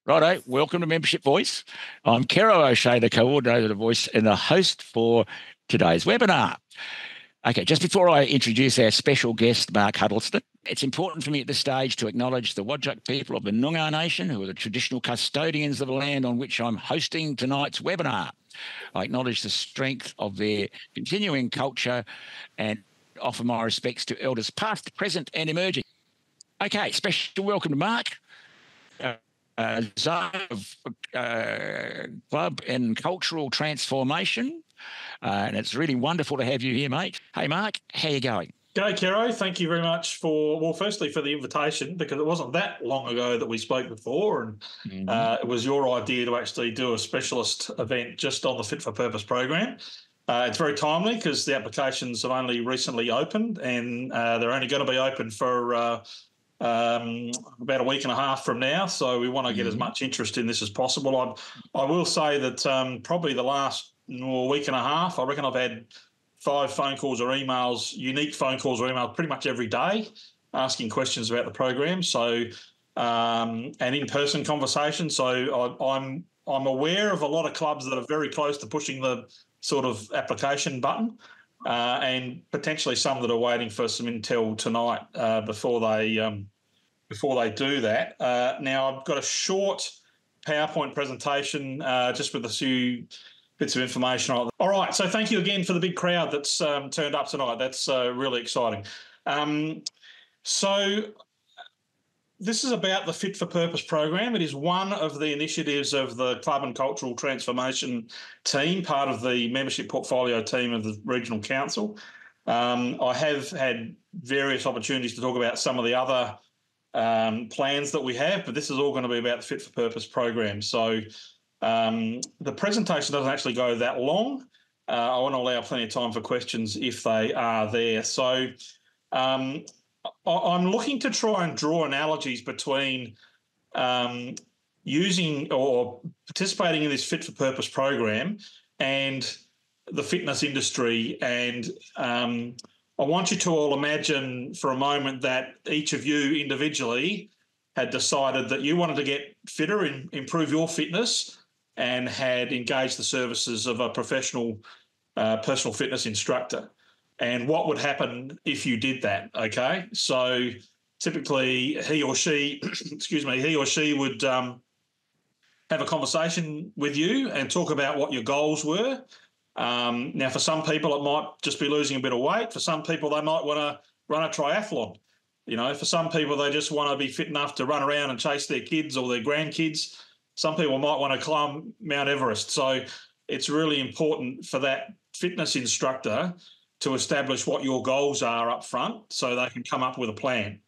Righto, welcome to Membership Voice. I'm Kero O'Shea, the coordinator of the Voice and the host for today's webinar. Okay, just before I introduce our special guest, Mark Huddleston, it's important for me at this stage to acknowledge the Whadjuk people of the Noongar Nation, who are the traditional custodians of the land on which I'm hosting tonight's webinar. I acknowledge the strength of their continuing culture and offer my respects to elders past, present and emerging. Okay, special welcome to Mark. Zone of club and cultural transformation. And it's really wonderful to have you here, mate. Hey, Mark, how you going? G'day, Kero. Thank you very much firstly for the invitation, because it wasn't that long ago that we spoke before, and it was your idea to actually do a specialist event just on the Fit for Purpose program. It's very timely because the applications have only recently opened, and they're only going to be open for about a week and a half from now. So we want to get as much interest in this as possible. I will say that probably the last week and a half, I reckon I've had 5 phone calls or emails, unique phone calls or emails pretty much every day, asking questions about the program. So and in-person conversations. So I'm aware of a lot of clubs that are very close to pushing the sort of application button, and potentially some that are waiting for some intel tonight before they do that. Now I've got a short PowerPoint presentation just with a few bits of information on it. All right, so thank you again for the big crowd that's turned up tonight. That's really exciting. So this is about the Fit for Purpose program. It is one of the initiatives of the Club and Cultural Transformation team, part of the membership portfolio team of the Regional Council. I have had various opportunities to talk about some of the other plans that we have, but this is all going to be about the Fit for Purpose program. So the presentation doesn't actually go that long. I want to allow plenty of time for questions if they are there. So I'm looking to try and draw analogies between using or participating in this Fit for Purpose program and the fitness industry. And I want you to all imagine for a moment that each of you individually had decided that you wanted to get fitter and improve your fitness, and had engaged the services of a professional personal fitness instructor. And what would happen if you did that, okay? So typically he or she would have a conversation with you and talk about what your goals were. Now, for some people, it might just be losing a bit of weight. For some people, they might want to run a triathlon. You know, for some people, they just want to be fit enough to run around and chase their kids or their grandkids. Some people might want to climb Mount Everest. So it's really important for that fitness instructor to establish what your goals are up front so they can come up with a plan.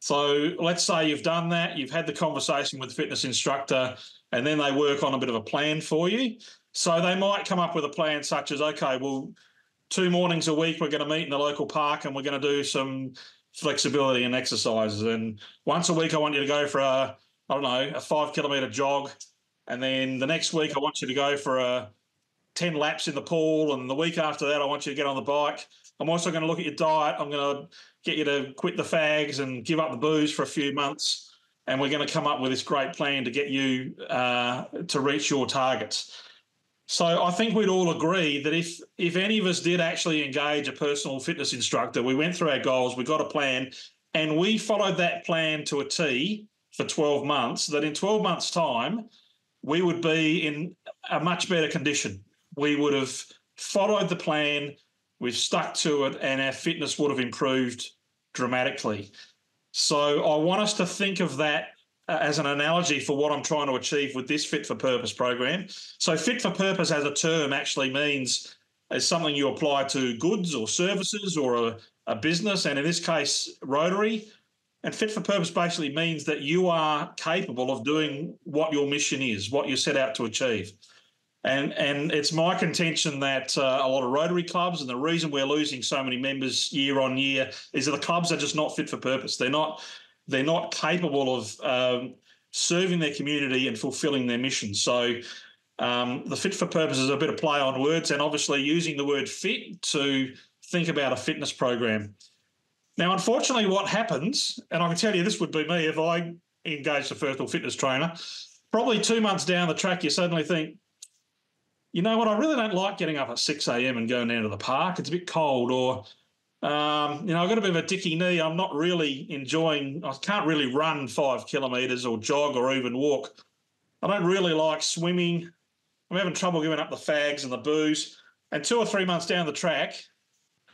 So let's say you've done that, you've had the conversation with the fitness instructor, and then they work on a bit of a plan for you. So they might come up with a plan such as, okay, well, 2 mornings a week we're going to meet in the local park and we're going to do some flexibility and exercises. And once a week I want you to go for a 5-kilometre jog. And then the next week I want you to go for 10 laps in the pool. And the week after that I want you to get on the bike. I'm also going to look at your diet. I'm going to get you to quit the fags and give up the booze for a few months. And we're going to come up with this great plan to get you to reach your targets. So I think we'd all agree that if any of us did actually engage a personal fitness instructor, we went through our goals, we got a plan, and we followed that plan to a T for 12 months, that in 12 months' time, we would be in a much better condition. We would have followed the plan, we've stuck to it, and our fitness would have improved dramatically. So I want us to think of that as an analogy for what I'm trying to achieve with this Fit for Purpose program. So Fit for Purpose as a term actually means as something you apply to goods or services or a business, and in this case, Rotary. And Fit for Purpose basically means that you are capable of doing what your mission is, what you set out to achieve. And it's my contention that a lot of Rotary clubs, and the reason we're losing so many members year on year, is that the clubs are just not fit for purpose. They're not capable of serving their community and fulfilling their mission. So the Fit for Purpose is a bit of play on words, and obviously using the word fit to think about a fitness program. Now, unfortunately, what happens, and I can tell you this would be me if I engaged a personal fitness trainer, probably 2 months down the track, you suddenly think, you know what, I really don't like getting up at 6 a.m. and going down to the park. It's a bit cold. Or, I've got a bit of a dicky knee. I'm not really enjoying, I can't really run 5 kilometres or jog or even walk. I don't really like swimming. I'm having trouble giving up the fags and the booze. And 2 or 3 months down the track,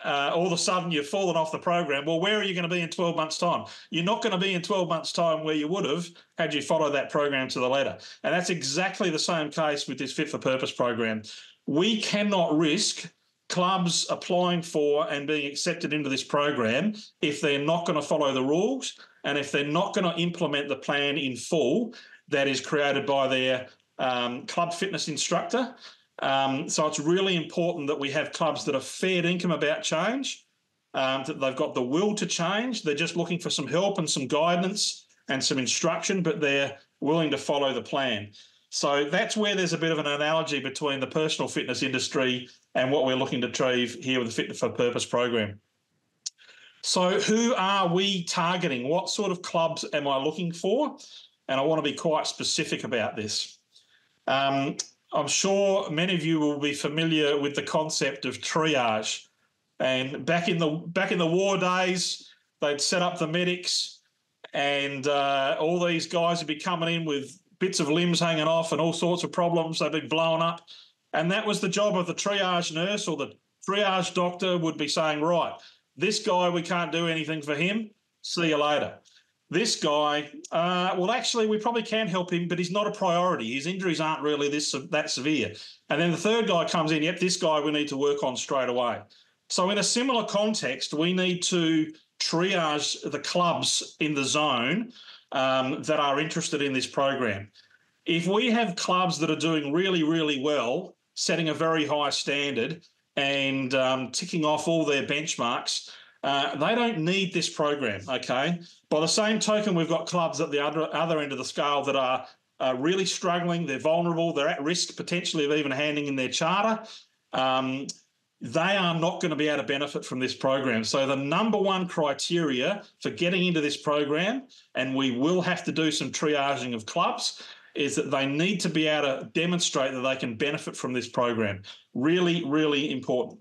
all of a sudden you've fallen off the program. Well, where are you going to be in 12 months' time? You're not going to be in 12 months' time where you would have had you followed that program to the letter. And that's exactly the same case with this Fit for Purpose program. We cannot risk clubs applying for and being accepted into this program if they're not going to follow the rules and if they're not going to implement the plan in full that is created by their club fitness instructor. So it's really important that we have clubs that are fair income about change, that they've got the will to change. They're just looking for some help and some guidance and some instruction, but they're willing to follow the plan. So that's where there's a bit of an analogy between the personal fitness industry and what we're looking to achieve here with the Fit for Purpose program. So who are we targeting? What sort of clubs am I looking for? And I want to be quite specific about this. I'm sure many of you will be familiar with the concept of triage. And back in the war days, they'd set up the medics, and all these guys would be coming in with bits of limbs hanging off and all sorts of problems. They'd be blown up. And that was the job of the triage nurse, or the triage doctor would be saying, right, this guy, we can't do anything for him. See you later. This guy, well, actually, we probably can help him, but he's not a priority. His injuries aren't really that severe. And then the third guy comes in, yep, this guy we need to work on straight away. So in a similar context, we need to triage the clubs in the zone that are interested in this program. If we have clubs that are doing really, really well, setting a very high standard and ticking off all their benchmarks, they don't need this program, okay? By the same token, we've got clubs at the other end of the scale that are really struggling. They're vulnerable. They're at risk potentially of even handing in their charter. They are not going to be able to benefit from this program. So the number one criteria for getting into this program, and we will have to do some triaging of clubs, is that they need to be able to demonstrate that they can benefit from this program. Really, really important.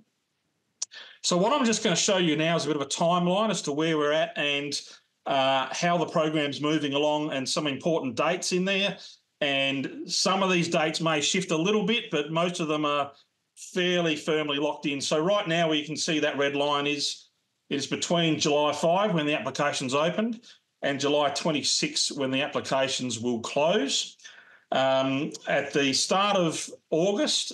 So what I'm just going to show you now is a bit of a timeline as to where we're at and how the program's moving along, and some important dates in there. And some of these dates may shift a little bit, but most of them are fairly firmly locked in. So right now where you can see that red line is between July 5 when the application's opened and July 26 when the applications will close. At the start of August,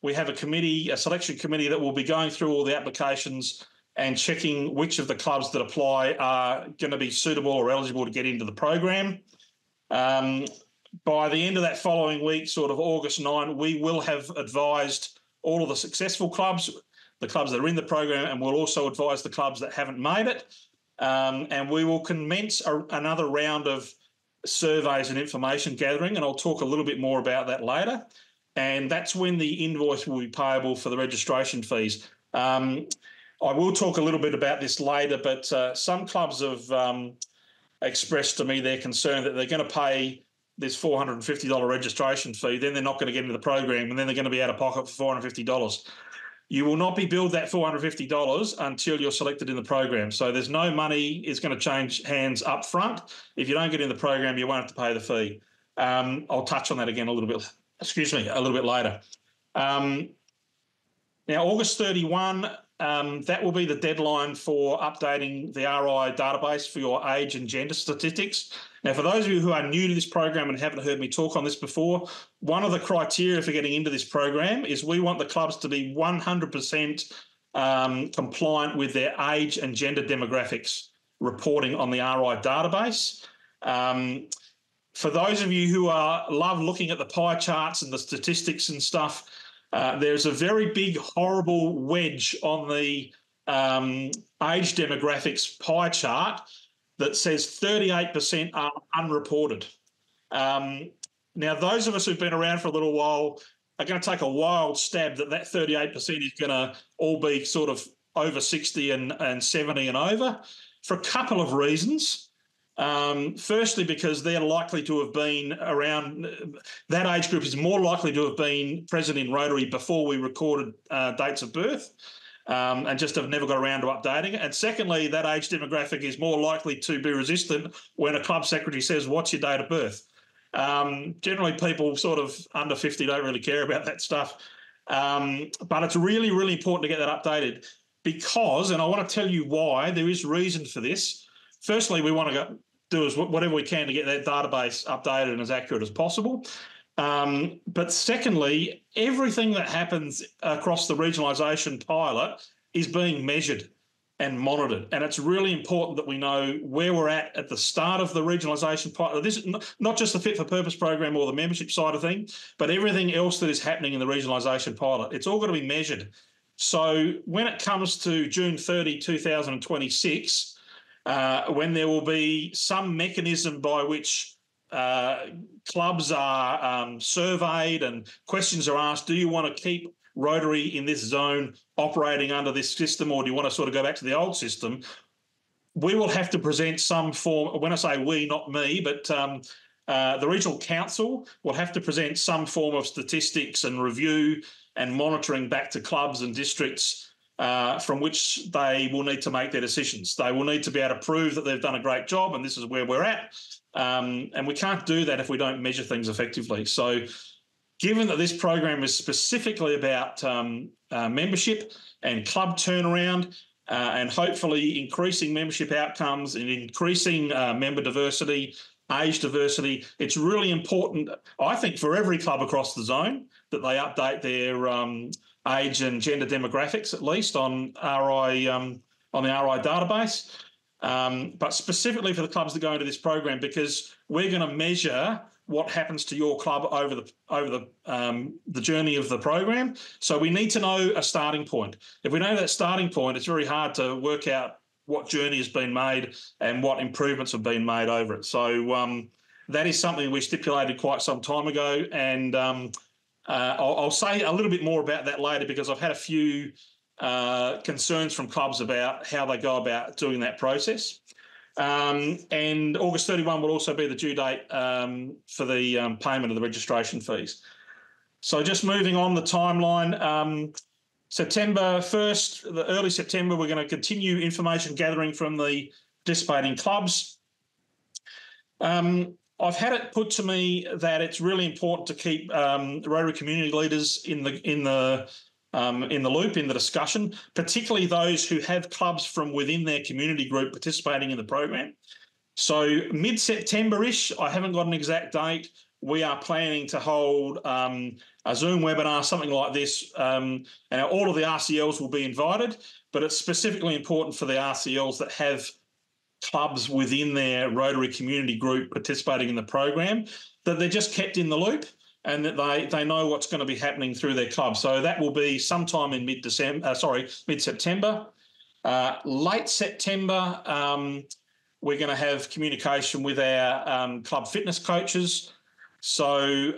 we have a selection committee that will be going through all the applications and checking which of the clubs that apply are going to be suitable or eligible to get into the program. By the end of that following week, sort of August 9, we will have advised all of the successful clubs, the clubs that are in the program, and we'll also advise the clubs that haven't made it. And we will commence another round of surveys and information gathering, and I'll talk a little bit more about that later. And that's when the invoice will be payable for the registration fees. I will talk a little bit about this later, but some clubs have expressed to me their concern that they're going to pay this $450 registration fee, then they're not going to get into the program, and then they're going to be out of pocket for $450. You will not be billed that $450 until you're selected in the program. So there's no money is going to change hands up front. If you don't get in the program, you won't have to pay the fee. I'll touch on that again a little bit later. Now, August 31, that will be the deadline for updating the RI database for your age and gender statistics. Now, for those of you who are new to this program and haven't heard me talk on this before, one of the criteria for getting into this program is we want the clubs to be 100% compliant with their age and gender demographics reporting on the RI database. For those of you who love looking at the pie charts and the statistics and stuff, there's a very big, horrible wedge on the age demographics pie chart that says 38% are unreported. Now, those of us who've been around for a little while are going to take a wild stab that 38% is going to all be sort of over 60 and 70 and over, for a couple of reasons. Firstly, because they're likely to have been around, that age group is more likely to have been present in Rotary before we recorded dates of birth, and just have never got around to updating it. And secondly, that age demographic is more likely to be resistant when a club secretary says, "What's your date of birth?" Generally, people sort of under 50 don't really care about that stuff. But it's really, really important to get that updated because, and I want to tell you why, there is reason for this. Firstly, we want to do whatever we can to get that database updated and as accurate as possible. But secondly, everything that happens across the regionalisation pilot is being measured and monitored. And it's really important that we know where we're at the start of the regionalisation pilot. This is not just the Fit for Purpose program or the membership side of things, but everything else that is happening in the regionalisation pilot. It's all got to be measured. So when it comes to June 30, 2026, when there will be some mechanism by which clubs are surveyed and questions are asked, do you want to keep Rotary in this zone operating under this system, or do you want to sort of go back to the old system? We will have to present some form, when I say we, not me, but the Regional Council will have to present some form of statistics and review and monitoring back to clubs and districts from which they will need to make their decisions. They will need to be able to prove that they've done a great job and this is where we're at. And we can't do that if we don't measure things effectively. So given that this program is specifically about membership and club turnaround and hopefully increasing membership outcomes and increasing member diversity, age diversity, it's really important, I think, for every club across the zone that they update their age and gender demographics, at least on RI on the RI database. But specifically for the clubs that go into this program, because we're going to measure what happens to your club over the journey of the program. So we need to know a starting point. If we know that starting point, it's very hard to work out what journey has been made and what improvements have been made over it. So that is something we stipulated quite some time ago, and I'll say a little bit more about that later because I've had a few concerns from clubs about how they go about doing that process. And August 31 will also be the due date for the payment of the registration fees. So just moving on the timeline, September 1st, the early September, we're going to continue information gathering from the participating clubs. I've had it put to me that it's really important to keep Rotary community leaders in the loop, in the discussion, particularly those who have clubs from within their community group participating in the program. So mid-September-ish, I haven't got an exact date, we are planning to hold a Zoom webinar, something like this, and all of the RCLs will be invited, but it's specifically important for the RCLs that have clubs within their Rotary community group participating in the program, that they're just kept in the loop and that they know what's going to be happening through their club. So that will be sometime in mid-September. Late September, we're going to have communication with our club fitness coaches. So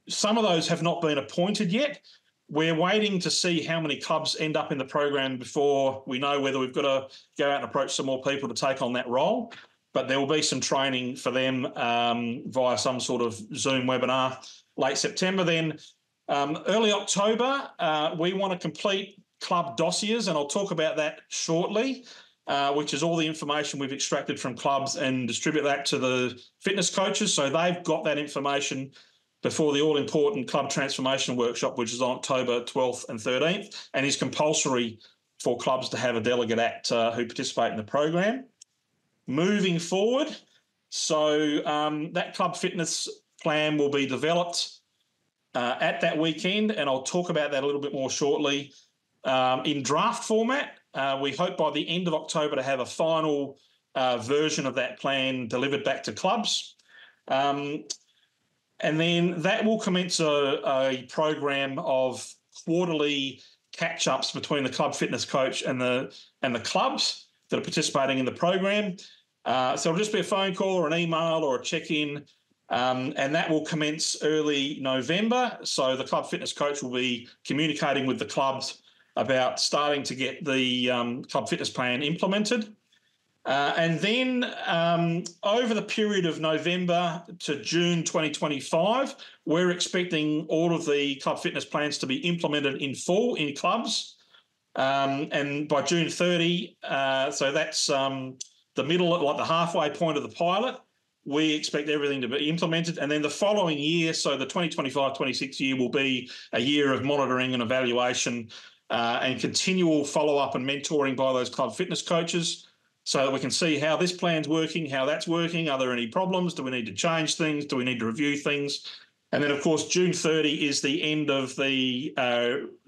some of those have not been appointed yet. We're waiting to see how many clubs end up in the program before we know whether we've got to go out and approach some more people to take on that role. But there will be some training for them via some sort of Zoom webinar late September. Then early October, we want to complete club dossiers, and I'll talk about that shortly, which is all the information we've extracted from clubs and distribute that to the fitness coaches. So they've got that information before the all-important Club Transformation Workshop, which is on October 12th and 13th, and is compulsory for clubs to have a delegate at who participate in the program. Moving forward, so that club fitness plan will be developed at that weekend, and I'll talk about that a little bit more shortly. In draft format, we hope by the end of October to have a final version of that plan delivered back to clubs. And then that will commence a program of quarterly catch-ups between the club fitness coach and the clubs that are participating in the program. So it'll just be a phone call or an email or a check-in, and that will commence early November. So the club fitness coach will be communicating with the clubs about starting to get the club fitness plan implemented. And then over the period of November to June 2025, we're expecting all of the club fitness plans to be implemented in full in clubs. And by June 30, so that's the middle, like the halfway point of the pilot, we expect everything to be implemented. And then the following year, so the 2025-26 year will be a year of monitoring and evaluation and continual follow-up and mentoring by those club fitness coaches, so that we can see how this plan's working, how that's working. Are there any problems? Do we need to change things? Do we need to review things? And then, of course, June 30 is the end of the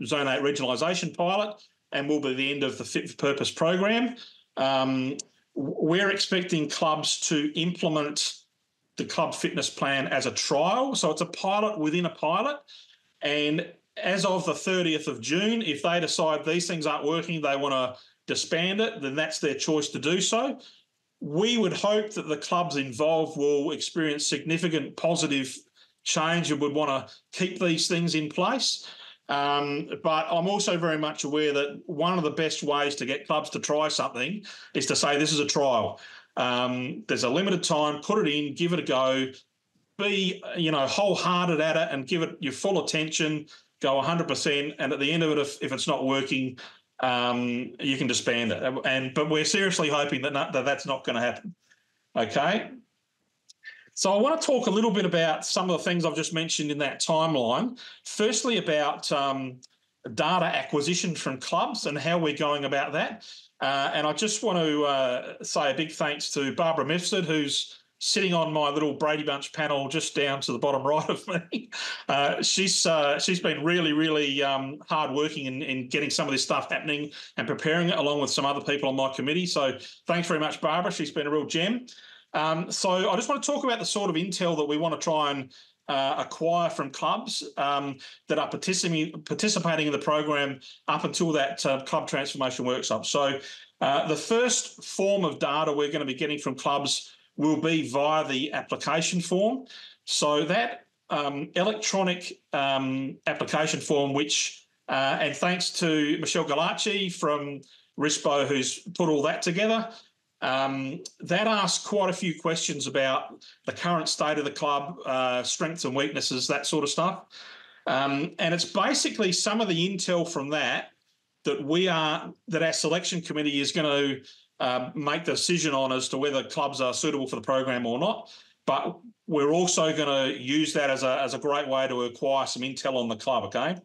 Zone 8 regionalisation pilot and will be the end of the Fit for Purpose program. We're expecting clubs to implement the club fitness plan as a trial. So it's a pilot within a pilot. And as of the 30th of June, if they decide these things aren't working, they want to disband it, then that's their choice to do so. We would hope that the clubs involved will experience significant positive change and would want to keep these things in place. But I'm also very much aware that one of the best ways to get clubs to try something is to say this is a trial. There's a limited time, put it in, give it a go, be wholehearted at it and give it your full attention, go 100%, and at the end of it, if it's not working, you can disband it. But we're seriously hoping that that's not going to happen. Okay. So I want to talk a little bit about some of the things I've just mentioned in that timeline. Firstly, about data acquisition from clubs and how we're going about that. And I just want to say a big thanks to Barbara Mifsud, who's sitting on my little Brady Bunch panel just down to the bottom right of me. She's been really, really hardworking in getting some of this stuff happening and preparing it, along with some other people on my committee. So thanks very much, Barbara. She's been a real gem. So I just want to talk about the sort of intel that we want to try and acquire from clubs that are participating in the program up until that club transformation workshop. So the first form of data we're going to be getting from clubs will be via the application form. So that electronic application form, which, and thanks to Michelle Galacci from RISPO, who's put all that together, that asks quite a few questions about the current state of the club, strengths and weaknesses, that sort of stuff. And it's basically some of the intel from that our selection committee is going to make the decision on as to whether clubs are suitable for the program or not. But we're also going to use that as a great way to acquire some intel on the club, okay?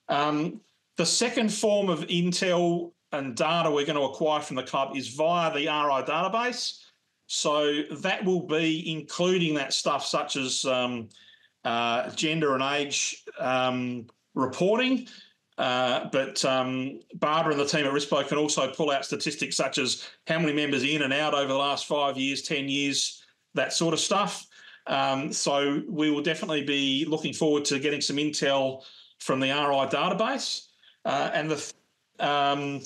The second form of intel and data we're going to acquire from the club is via the RI database. So that will be including that stuff such as gender and age reporting. But Barbara and the team at RISPO can also pull out statistics such as how many members in and out over the last 5 years, 10 years, that sort of stuff. So we will definitely be looking forward to getting some intel from the RI database. And the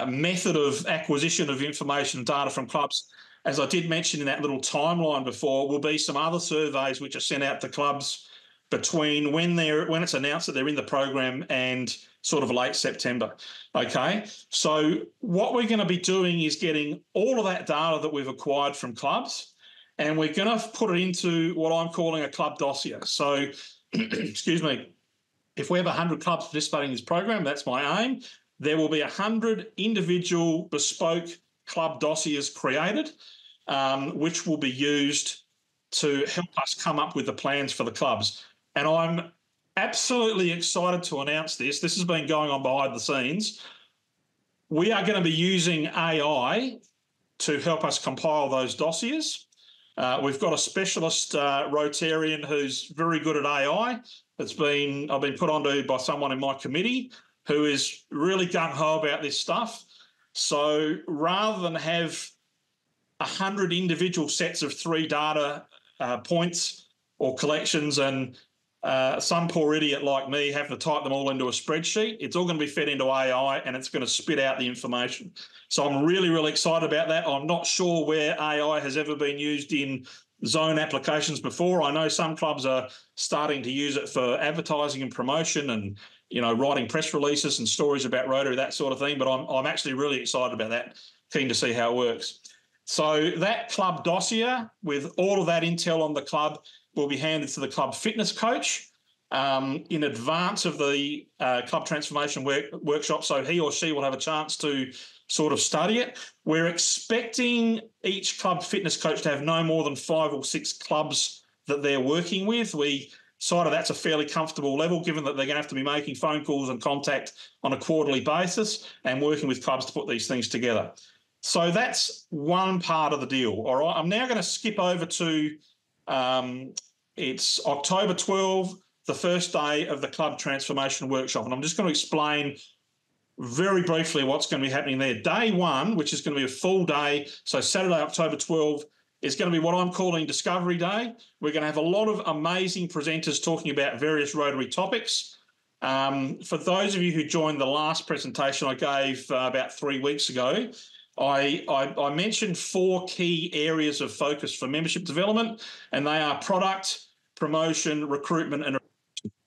method of acquisition of information and data from clubs, as I did mention in that little timeline before, will be some other surveys which are sent out to clubs between when it's announced that they're in the program and sort of late September. Okay, so what we're going to be doing is getting all of that data that we've acquired from clubs, and we're going to put it into what I'm calling a club dossier. So, excuse me, if we have 100 clubs participating in this program, that's my aim. There will be 100 individual bespoke club dossiers created, which will be used to help us come up with the plans for the clubs. And I'm absolutely excited to announce this. This has been going on behind the scenes. We are going to be using AI to help us compile those dossiers. We've got a specialist Rotarian who's very good at AI. I've been put onto by someone in my committee who is really gung-ho about this stuff. So rather than have 100 individual sets of 3 data points or collections and some poor idiot like me have to type them all into a spreadsheet, it's all going to be fed into AI and it's going to spit out the information. So I'm really, really excited about that. I'm not sure where AI has ever been used in zone applications before. I know some clubs are starting to use it for advertising and promotion and, writing press releases and stories about Rotary, that sort of thing. But I'm actually really excited about that, keen to see how it works. So that club dossier with all of that intel on the club will be handed to the club fitness coach in advance of the club transformation workshop, so he or she will have a chance to sort of study it. We're expecting each club fitness coach to have no more than 5 or 6 clubs that they're working with. We decided that's a fairly comfortable level, given that they're going to have to be making phone calls and contact on a quarterly basis and working with clubs to put these things together. So that's one part of the deal. All right, I'm now going to skip over to it's October 12, the first day of the club transformation workshop, and I'm just going to explain very briefly what's going to be happening there. Day 1, which is going to be a full day, so Saturday, October 12, is going to be what I'm calling Discovery Day. We're going to have a lot of amazing presenters talking about various Rotary topics. For those of you who joined the last presentation I gave about 3 weeks ago, I mentioned 4 key areas of focus for membership development, and they are product, promotion, recruitment, and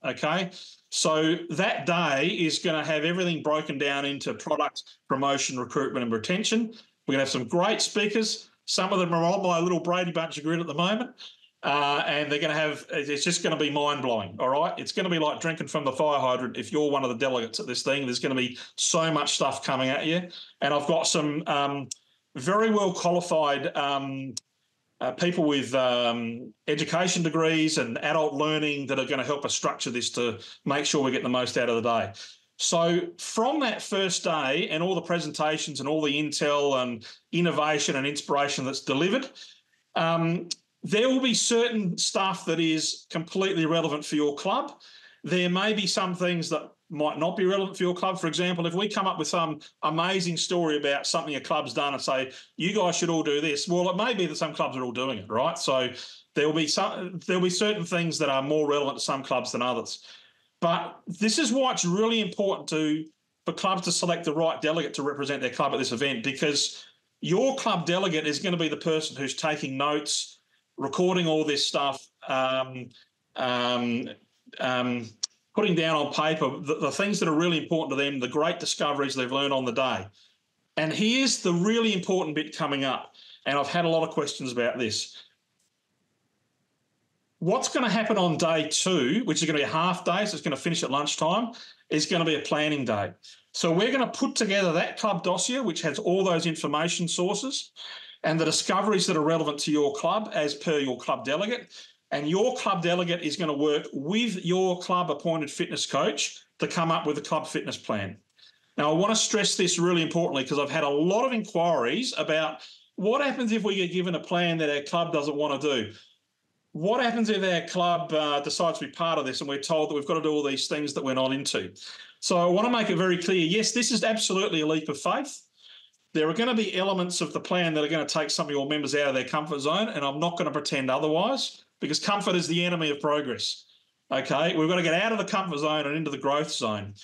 okay. So that day is going to have everything broken down into product, promotion, recruitment, and retention. We're going to have some great speakers. Some of them are on my little Brady Bunch grid at the moment. And they're going to have, it's just going to be mind-blowing, all right? It's going to be like drinking from the fire hydrant if you're one of the delegates at this thing. There's going to be so much stuff coming at you. And I've got some very well-qualified people with education degrees and adult learning that are going to help us structure this to make sure we get the most out of the day. So from that first day and all the presentations and all the intel and innovation and inspiration that's delivered, there will be certain stuff that is completely relevant for your club. There may be some things that might not be relevant for your club. For example, if we come up with some amazing story about something a club's done and say, you guys should all do this, well, it may be that some clubs are all doing it, right? So there'll be certain things that are more relevant to some clubs than others. But this is why it's really important for clubs to select the right delegate to represent their club at this event, because your club delegate is going to be the person who's taking notes, recording all this stuff, putting down on paper the things that are really important to them, the great discoveries they've learned on the day. And here's the really important bit coming up, and I've had a lot of questions about this. What's going to happen on day 2, which is going to be a half day, so it's going to finish at lunchtime, is going to be a planning day. So we're going to put together that club dossier, which has all those information sources and the discoveries that are relevant to your club as per your club delegate. And your club delegate is going to work with your club appointed fitness coach to come up with a club fitness plan. Now, I want to stress this really importantly, because I've had a lot of inquiries about what happens if we get given a plan that our club doesn't want to do. What happens if our club decides to be part of this and we're told that we've got to do all these things that we're not into? So I want to make it very clear, yes, this is absolutely a leap of faith. There are going to be elements of the plan that are going to take some of your members out of their comfort zone, and I'm not going to pretend otherwise, because comfort is the enemy of progress, okay? We've got to get out of the comfort zone and into the growth zone.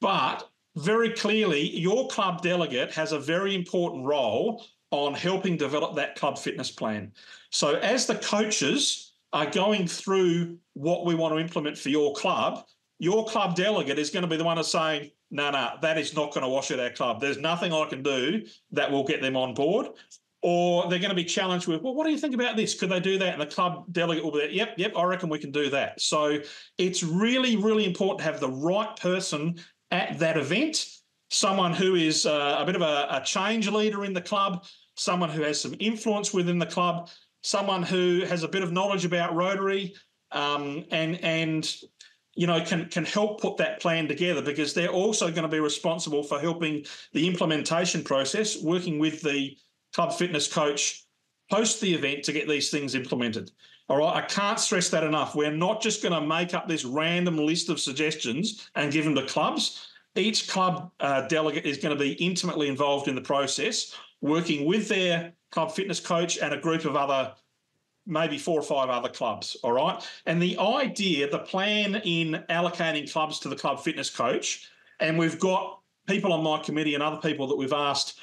But very clearly, your club delegate has a very important role on helping develop that club fitness plan. So as the coaches are going through what we want to implement for your club delegate is going to be the one that's saying, no, that is not going to wash out our club. There's nothing I can do that will get them on board. Or they're going to be challenged with, well, what do you think about this? Could they do that? And the club delegate will be there, yep, I reckon we can do that. So it's really, really important to have the right person at that event, someone who is a bit of a change leader in the club, someone who has some influence within the club, someone who has a bit of knowledge about Rotary, and you know, can help put that plan together, because they're also going to be responsible for helping the implementation process, working with the club fitness coach post the event to get these things implemented. All right, I can't stress that enough. We're not just going to make up this random list of suggestions and give them to clubs. Each club delegate is going to be intimately involved in the process, working with their club fitness coach and a group of other, maybe 4 or 5 other clubs, all right? And the idea, the plan in allocating clubs to the club fitness coach, and we've got people on my committee and other people that we've asked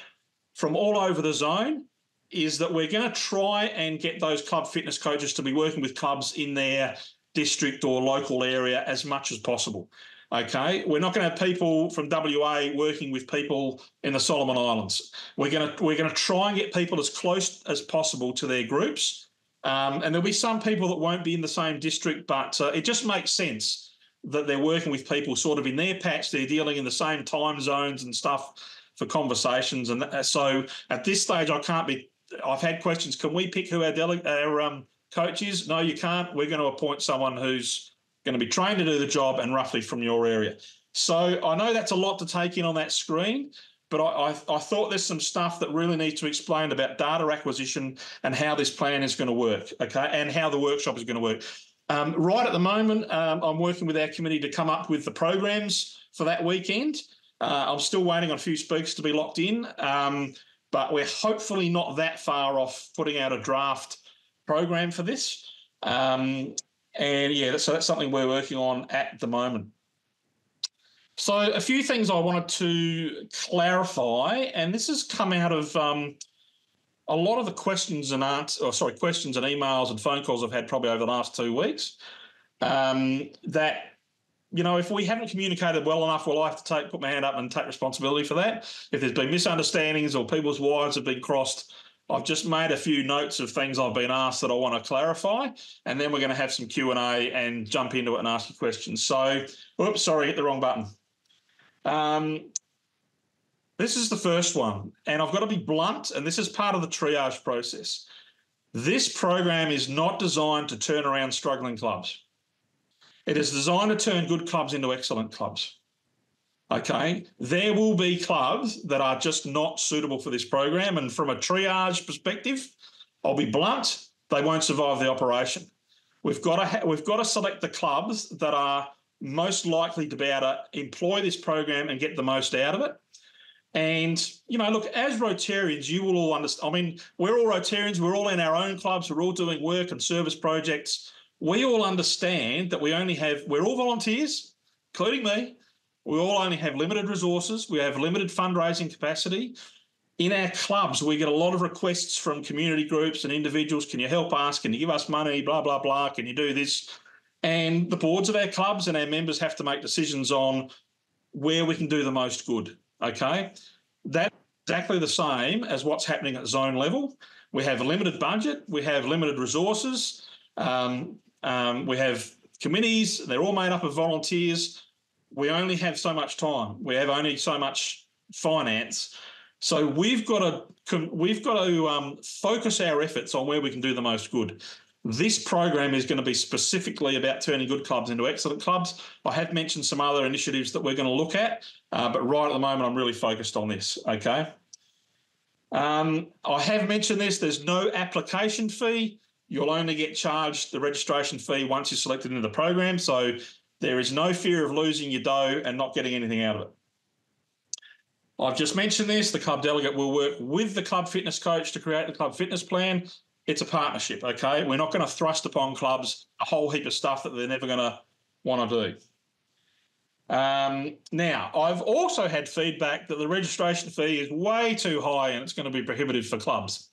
from all over the zone, is that we're going to try and get those club fitness coaches to be working with clubs in their district or local area as much as possible. Okay, we're not going to have people from WA working with people in the Solomon Islands. We're going to try and get people as close as possible to their groups, and there'll be some people that won't be in the same district, but it just makes sense that they're working with people sort of in their patch. They're dealing in the same time zones and stuff for conversations, and so at this stage, I can't be. I've had questions. Can we pick who our coach is? No, you can't. We're going to appoint someone who's going to be trained to do the job and roughly from your area. So I know that's a lot to take in on that screen, but I thought there's some stuff that really needs to explain about data acquisition and how this plan is going to work, okay, and how the workshop is going to work. Right at the moment, I'm working with our committee to come up with the programs for that weekend. I'm still waiting on a few speakers to be locked in, but we're hopefully not that far off putting out a draft program for this. And yeah, so that's something we're working on at the moment. So a few things I wanted to clarify, and this has come out of a lot of the questions and emails and phone calls I've had probably over the last 2 weeks. That, you know, if we haven't communicated well enough, well, I have to put my hand up and take responsibility for that. If there's been misunderstandings or people's wires have been crossed, I've just made a few notes of things I've been asked that I want to clarify, and then we're going to have some Q&A and jump into it and ask you questions. So, oops, sorry, hit the wrong button. This is the first one, and I've got to be blunt, and this is part of the triage process. This program is not designed to turn around struggling clubs. It is designed to turn good clubs into excellent clubs. Okay, there will be clubs that are just not suitable for this program, and from a triage perspective, I'll be blunt, they won't survive the operation. We've got to select the clubs that are most likely to be able to employ this program and get the most out of it. And, you know, look, as Rotarians, you will all understand. I mean, we're all Rotarians. We're all in our own clubs. We're all doing work and service projects. We all understand that we're all volunteers, including me. We all only have limited resources. We have limited fundraising capacity. In our clubs, we get a lot of requests from community groups and individuals. Can you help us? Can you give us money? Blah, blah, blah. Can you do this? And the boards of our clubs and our members have to make decisions on where we can do the most good, okay? That's exactly the same as what's happening at zone level. We have a limited budget. We have limited resources. We have committees. They're all made up of volunteers. We only have so much time. We have only so much finance. So we've got to focus our efforts on where we can do the most good. This program is going to be specifically about turning good clubs into excellent clubs. I have mentioned some other initiatives that we're going to look at, but right at the moment I'm really focused on this, okay? I have mentioned this. There's no application fee. You'll only get charged the registration fee once you're selected into the program, so there is no fear of losing your dough and not getting anything out of it. I've just mentioned this. The club delegate will work with the club fitness coach to create the club fitness plan. It's a partnership, okay? We're not going to thrust upon clubs a whole heap of stuff that they're never going to want to do. Now, I've also had feedback that the registration fee is way too high and it's going to be prohibitive for clubs.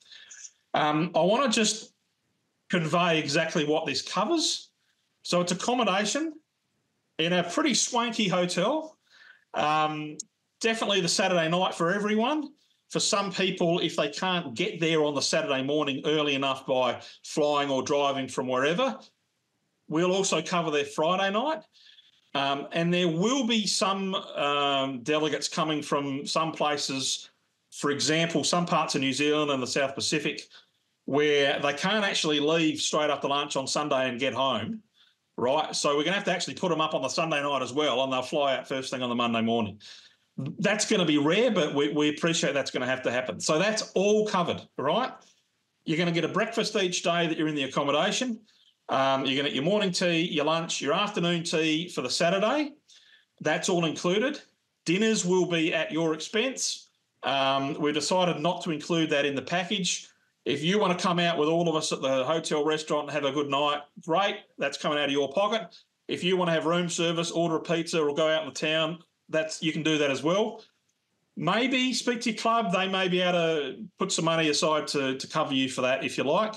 I want to just convey exactly what this covers. So it's accommodation in a pretty swanky hotel. Definitely the Saturday night for everyone. For some people, if they can't get there on the Saturday morning early enough by flying or driving from wherever, we'll also cover their Friday night. And there will be some delegates coming from some places, for example, some parts of New Zealand and the South Pacific, where they can't actually leave straight after lunch on Sunday and get home, right? So we're going to have to actually put them up on the Sunday night as well, and they'll fly out first thing on the Monday morning. That's going to be rare, but we appreciate that's going to have to happen. So that's all covered, right? You're going to get a breakfast each day that you're in the accommodation. You're going to get your morning tea, your lunch, your afternoon tea for the Saturday. That's all included. Dinners will be at your expense. We decided not to include that in the package. If you want to come out with all of us at the hotel restaurant and have a good night, great. That's coming out of your pocket. If you want to have room service, order a pizza or go out in the town, you can do that as well. Maybe speak to your club. They may be able to put some money aside to cover you for that if you like.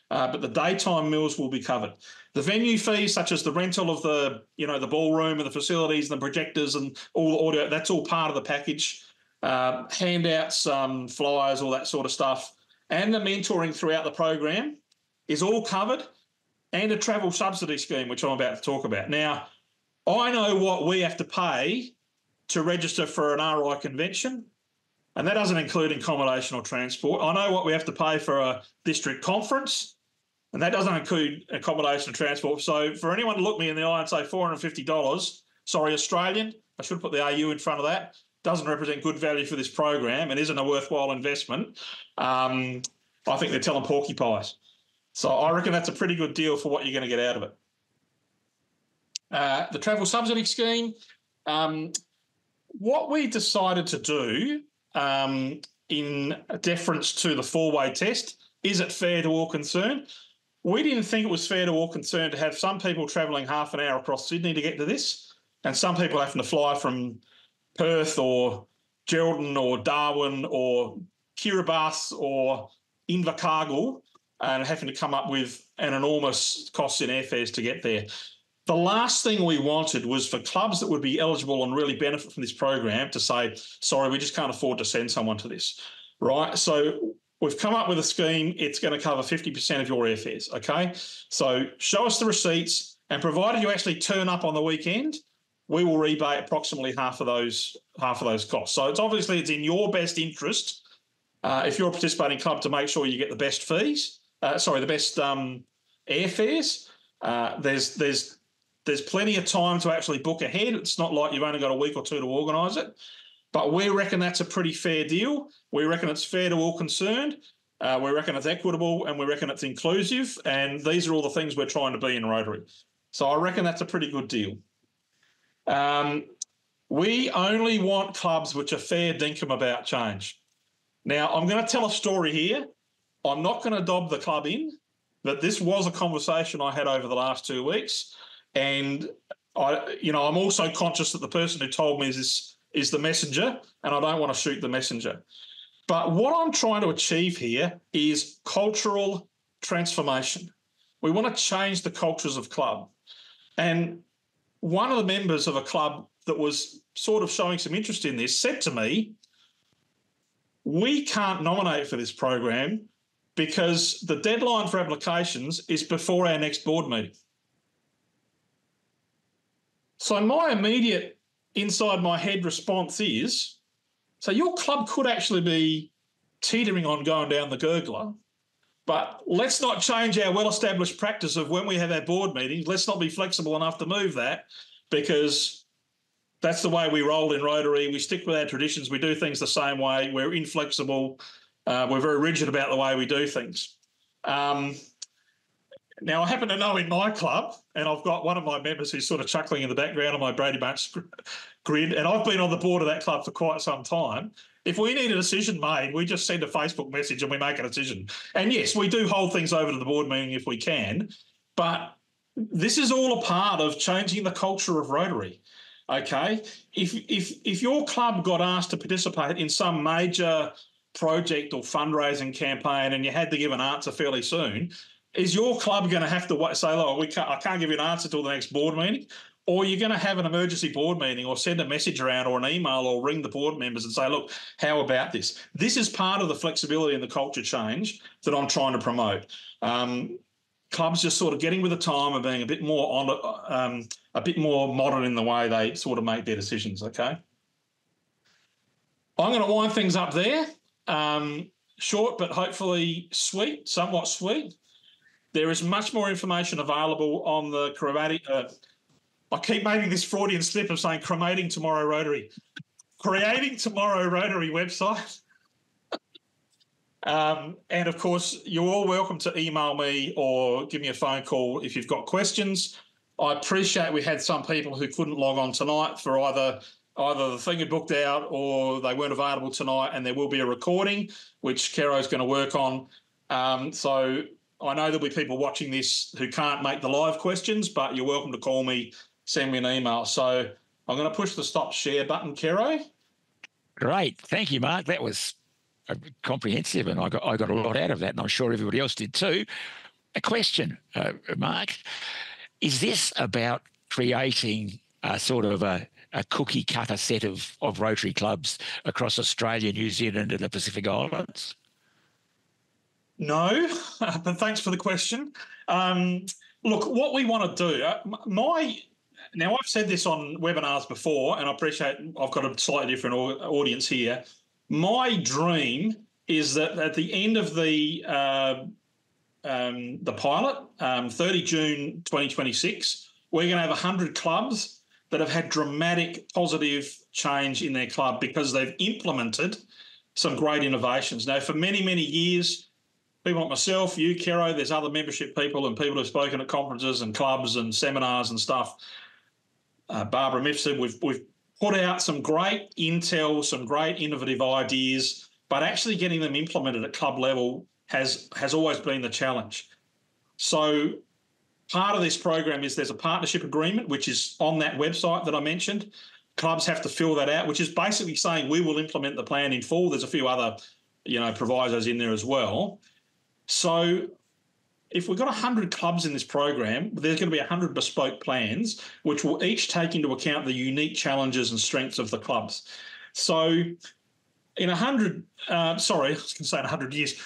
but the daytime meals will be covered. The venue fees, such as the rental of the ballroom and the facilities and the projectors and all the audio, that's all part of the package. Handouts, flyers, all that sort of stuff, and the mentoring throughout the program is all covered, and a travel subsidy scheme, which I'm about to talk about. Now, I know what we have to pay to register for an RI convention, and that doesn't include accommodation or transport. I know what we have to pay for a district conference, and that doesn't include accommodation and transport. So for anyone to look me in the eye and say $450, sorry, Australian, I should put the AU in front of that, doesn't represent good value for this program and isn't a worthwhile investment, I think they're telling porcupines. So I reckon that's a pretty good deal for what you're going to get out of it. The travel subsidy scheme, what we decided to do in deference to the four-way test, is it fair to all concerned? We didn't think it was fair to all concerned to have some people travelling half an hour across Sydney to get to this, and some people having to fly from Perth or Geraldton or Darwin or Kiribati or Invercargill and having to come up with an enormous cost in airfares to get there. The last thing we wanted was for clubs that would be eligible and really benefit from this program to say, sorry, we just can't afford to send someone to this, right? So we've come up with a scheme. It's going to cover 50% of your airfares, okay? So show us the receipts, and provided you actually turn up on the weekend, we will rebate approximately half of those costs. So it's in your best interest, if you're a participating club, to make sure you get the best fees. The best airfares. There's plenty of time to actually book ahead. It's not like you've only got a week or two to organise it. But we reckon that's a pretty fair deal. We reckon it's fair to all concerned. We reckon it's equitable, and we reckon it's inclusive. And these are all the things we're trying to be in Rotary. So I reckon that's a pretty good deal. We only want clubs which are fair dinkum about change. Now, I'm going to tell a story here. I'm not going to dob the club in, but this was a conversation I had over the last 2 weeks. And I'm also conscious that the person who told me this is the messenger, and I don't want to shoot the messenger. But what I'm trying to achieve here is cultural transformation. We want to change the cultures of club. And one of the members of a club that was sort of showing some interest in this said to me, we can't nominate for this program because the deadline for applications is before our next board meeting. So my immediate inside my head response is, so your club could actually be teetering on going down the gurgler, but let's not change our well-established practice of when we have our board meetings, let's not be flexible enough to move that, because that's the way we roll in Rotary. We stick with our traditions. We do things the same way. We're inflexible. We're very rigid about the way we do things. Now, I happen to know in my club, and I've got one of my members who's sort of chuckling in the background on my Brady Bunch grid, and I've been on the board of that club for quite some time. If we need a decision made, we just send a Facebook message and we make a decision. And yes, we do hold things over to the board meeting if we can, but this is all a part of changing the culture of Rotary. Okay, if your club got asked to participate in some major project or fundraising campaign and you had to give an answer fairly soon, is your club going to have to say, "Oh, I can't give you an answer till the next board meeting," or you're going to have an emergency board meeting or send a message around or an email or ring the board members and say, "Look, how about this?" This is part of the flexibility and the culture change that I'm trying to promote. Clubs just sort of getting with the time and being a bit more modern in the way they sort of make their decisions. Okay, I'm going to wind things up there. Short, but hopefully sweet, somewhat sweet. There is much more information available on the I keep making this Freudian slip of saying Creating Tomorrow Rotary website. And, of course, you're all welcome to email me or give me a phone call if you've got questions. I appreciate we had some people who couldn't log on tonight for either the thing had booked out or they weren't available tonight, and there will be a recording, which Kero's going to work on. So I know there'll be people watching this who can't make the live questions, but you're welcome to call me, send me an email. So I'm going to push the stop share button, Kero. Great. Thank you, Mark. That was comprehensive, and I got a lot out of that, and I'm sure everybody else did too. A question, Mark. Is this about creating a sort of a cookie cutter set of Rotary clubs across Australia, New Zealand and the Pacific Islands? No, but thanks for the question. Look, what we want to do, now I've said this on webinars before, and I appreciate I've got a slightly different audience here. My dream is that at the end of the pilot, 30 June 2026, we're going to have 100 clubs that have had dramatic positive change in their club because they've implemented some great innovations. Now, for many, many years, people like myself, you, Kero, there's other membership people and people who've spoken at conferences and clubs and seminars and stuff. Barbara Mifsud, we've put out some great intel, some great innovative ideas, but actually getting them implemented at club level has always been the challenge. So part of this program is there's a partnership agreement, which is on that website that I mentioned. Clubs have to fill that out, which is basically saying we will implement the plan in full. There's a few other, provisos in there as well. So if we've got 100 clubs in this program, there's going to be 100 bespoke plans, which will each take into account the unique challenges and strengths of the clubs. So in 100 years,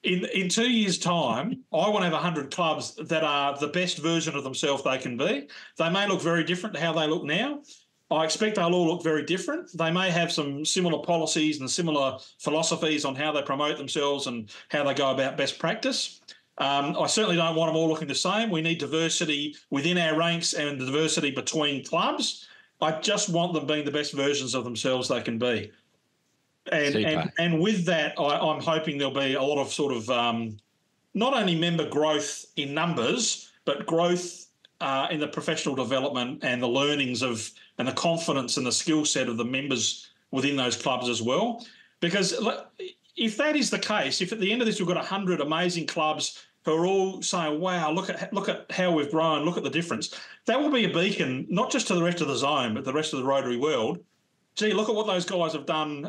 in 2 years' time, I want to have 100 clubs that are the best version of themselves they can be. They may look very different to how they look now. I expect they'll all look very different. They may have some similar policies and similar philosophies on how they promote themselves and how they go about best practice. I certainly don't want them all looking the same. We need diversity within our ranks and diversity between clubs. I just want them being the best versions of themselves they can be. And with that, I'm hoping there'll be a lot of sort of not only member growth in numbers, but growth in the professional development and the learnings and the confidence and the skill set of the members within those clubs as well. Because if that is the case, if at the end of this we've got 100 amazing clubs who are all saying, wow, look at how we've grown, look at the difference, that will be a beacon, not just to the rest of the zone, but the rest of the Rotary world. Gee, look at what those guys have done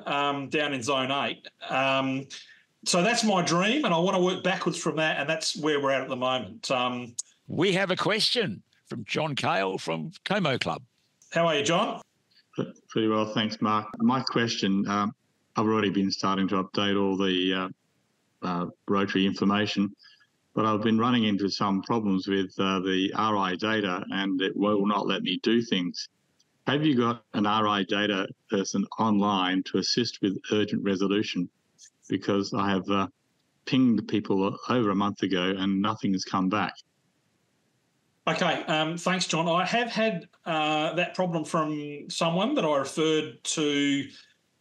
down in Zone 8. So that's my dream, and I want to work backwards from that, and that's where we're at the moment. We have a question from John Cale from Como Club. How are you, John? Pretty well, thanks, Mark. My question, I've already been starting to update all the Rotary information, but I've been running into some problems with the RI data, and it will not let me do things. Have you got an RI data person online to assist with urgent resolution? Because I have pinged people over a month ago and nothing has come back. Okay, thanks, John. I have had that problem from someone that I referred to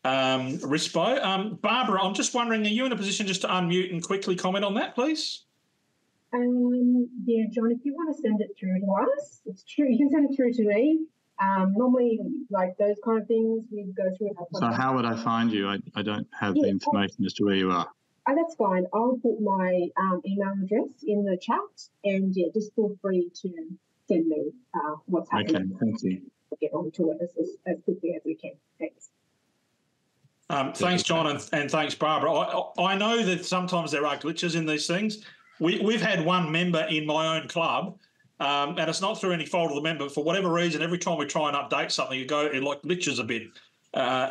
RISPO. Barbara, I'm just wondering, are you in a position just to unmute and quickly comment on that, please? Yeah, John, if you want to send it through to us, it's true. You can send it through to me. Normally, like those kind of things, we go through. So how would I find you? I don't have the information as to where you are. Oh, that's fine. I'll put my email address in the chat, and yeah, just feel free to send me what's happening. Okay, thank you. We'll get onto it as quickly as we can. Thanks. Thanks, John, and thanks, Barbara. I know that sometimes there are glitches in these things. We've had one member in my own club, and it's not through any fault of the member. For whatever reason, every time we try and update something, it like glitches a bit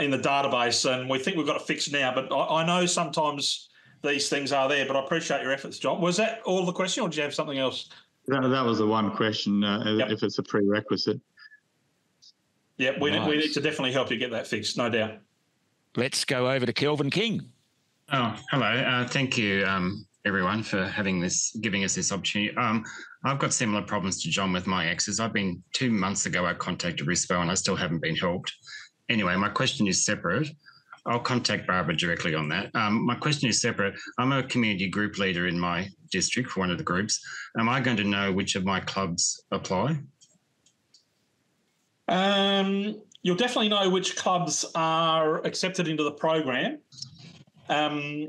in the database, and we think we've got it fixed now. But I know sometimes these things are there, but I appreciate your efforts, John. Was that all the question, or did you have something else? That was the one question, if it's a prerequisite. Yeah, we need to definitely help you get that fixed, no doubt. Let's go over to Kelvin King. Oh, hello. Thank you, everyone, for giving us this opportunity. I've got similar problems to John with my exes. 2 months ago, I contacted RISPO and I still haven't been helped. Anyway, my question is separate. I'll contact Barbara directly on that. My question is separate. I'm a community group leader in my district for one of the groups. Am I going to know which of my clubs apply? You'll definitely know which clubs are accepted into the program. I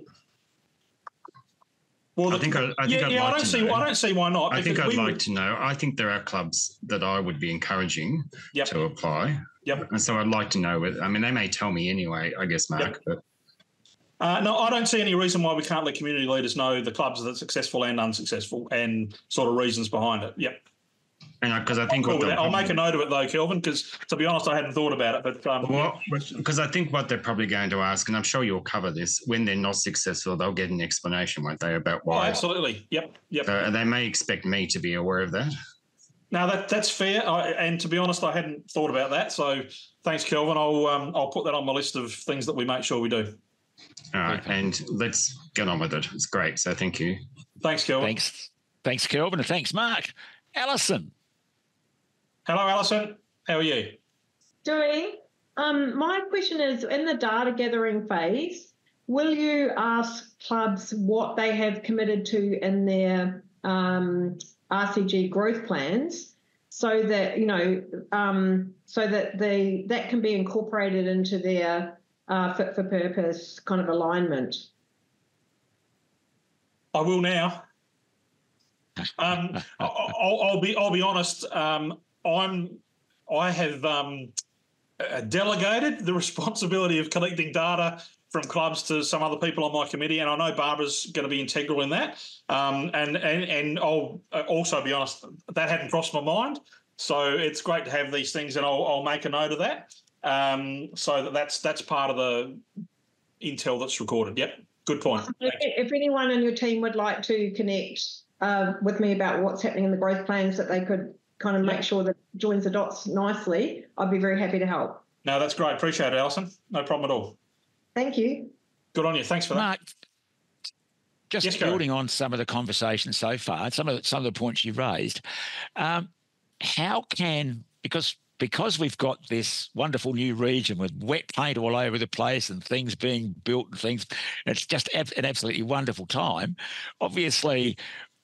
don't see why not. I think I'd like to know. I think there are clubs that I would be encouraging to apply. Yep. And so I'd like to know. They may tell me anyway, I guess, Mark. Yep. No, I don't see any reason why we can't let community leaders know the clubs that are successful and unsuccessful and sort of reasons behind it. Yep. And because I think I'll make a note of it though, Kelvin, because to be honest, I hadn't thought about it. But because I think what they're probably going to ask, and I'm sure you'll cover this, when they're not successful, they'll get an explanation, won't they, about why? Oh, absolutely. Yep. So they may expect me to be aware of that. No, that's fair. And to be honest, I hadn't thought about that. So thanks, Kelvin. I'll put that on my list of things that we make sure we do. All right, and let's get on with it. It's great. So thank you. Thanks, Kelvin. Thanks, Kelvin, and thanks, Mark. Alison. Hello, Alison. How are you? Doing. My question is, in the data gathering phase, will you ask clubs what they have committed to in their RCG growth plans, so that that can be incorporated into their fit for purpose kind of alignment? I will now. I'll be honest. I have delegated the responsibility of collecting data from clubs to some other people on my committee, and I know Barbara's going to be integral in that. And I'll also be honest, that hadn't crossed my mind. So it's great to have these things, and I'll make a note of that. So that's part of the intel that's recorded. Yep, good point. If anyone in your team would like to connect with me about what's happening in the growth plans, that they could kind of make sure that joins the dots nicely, I'd be very happy to help. No, that's great. Appreciate it, Alison. No problem at all. Thank you. Good on you. Thanks for that. Mark, just building on some of the conversation so far, some of the points you've raised, how can, because we've got this wonderful new region with wet paint all over the place and things being built and things, it's just an absolutely wonderful time. Obviously,